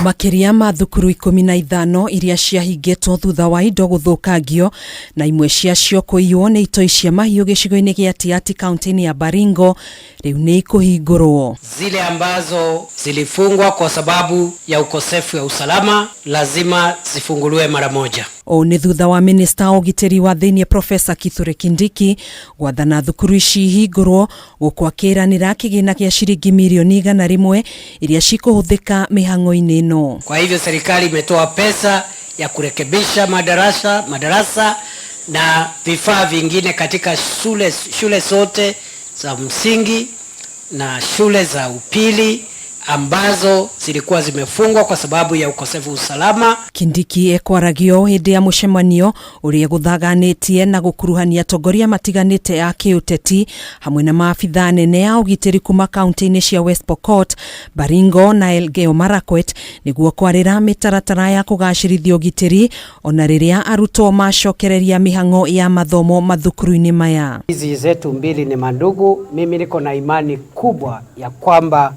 Makiria ma thukuru 15 iria ciahingitwo thutha wa indo guthukangio na imwe ciacio kuiywo ni itoi cia mahiu gicigo-ini gia TIATY kaunti-ini ya Baringo riu ni kuhingurwo. Zile ambazo zilifungwa kwa sababu ya ukosefu wa usalama lazima zifunguliwe mara moja. O ni thutha wa minista ugitiri wa thiini PROF.KITHURE KINDIKI gwathana thukuru ici ihingurwo gukwakiranira kigina kia ciringi milioni 100 iria cikuhuthika mihango-ini ino. Kwa hivyo serikali imetoa pesa ya kurekebisha madarasa na vifaa vingine katika shule zote za msingi na shule za upili ambazo zilikuwa zimefungwa kwa sababu ya ukosefu usalama. Kindiki ekwaragio hindi ya mucemanio uria guthaganitie na gukuruhania atongoria matiganite ya kiuteti hamwe na maafitha nene ya ugitiri kuma kaunti-ini cia West Pokot, Baringo na Elgeyo Marakwet niguo kwarira mitaratara ya kugacirithia ugitiri ona riria arutwo macokereria mihango ya mathomo mathukuru-ini maya. Hizi zetu mbili ni mandugu. Mimi niko na imani kubwa ya kwamba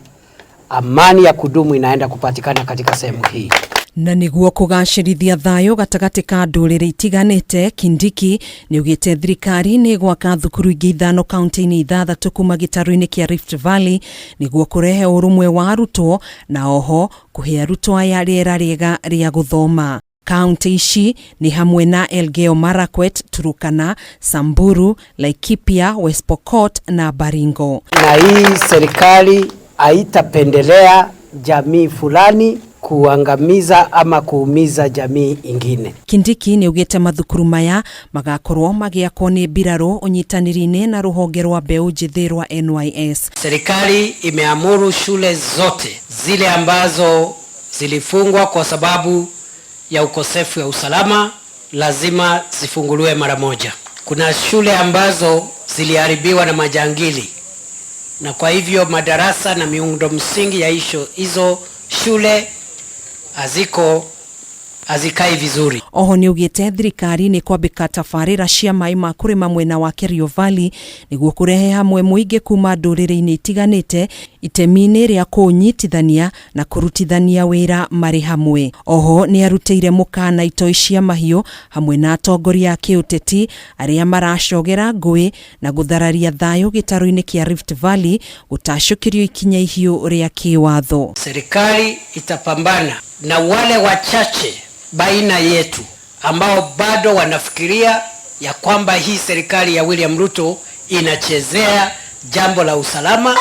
amani ya kudumu inaenda kupatikana katika sehemu hii. Na niguo kugacirithia thayo gatagati ka ndurire itiganite, Kindiki ni ugite thirikari ni gwaka thukuru ingi 5 kaunti-ini 6 kuma gitaru-ini kia Rift Valley niguo kurehe urumwe wa arutwo na oho kuhe arutwo aya riera riega ria guthoma. Kaunti ici ni hamwe na Elgeyo Marakwet, Turukana, Samburu, Laikipia, West Pokot na Baringo. Na hii serikali haitapendelea jamii fulani kuangamiza ama kuumiza jamii ingine. Kindiki ni ugete mathukuru maya magakorwo magiakwo ni mbiraro unyitaniri-ini na ruhonge rwa mbeu njithi rwa NYS. Serikali imeamuru shule zote zile ambazo zilifungwa kwa sababu ya ukosefu wa usalama lazima zifunguliwe mara moja. Kuna shule ambazo ziliharibiwa na majangili, na kwa hivyo madarasa na miundo msingi ya hizo shule hazikai vizuri. Oho ni ugite thirikari ni kwambika tafarira cia mai ma kurima mwena wa Kerio Valley niguo kurehe hamwe muingi kuma ndurire-ini itiganite itemi-ini ria kunyitithania na kurutithania wira mari hamwe. Oho ni arutire mukana itoi cia mahiu hamwe na atongoria a kiuteti aria maracogera ngui na guthararia thayo gitaru-ini kia Rift Valley gutashukirio ikinya ihiu ria kiwatho. Serikali itapambana na wale wachache baina yetu ambao bado wanafikiria ya kwamba hii serikali ya William Ruto inachezea jambo la usalama.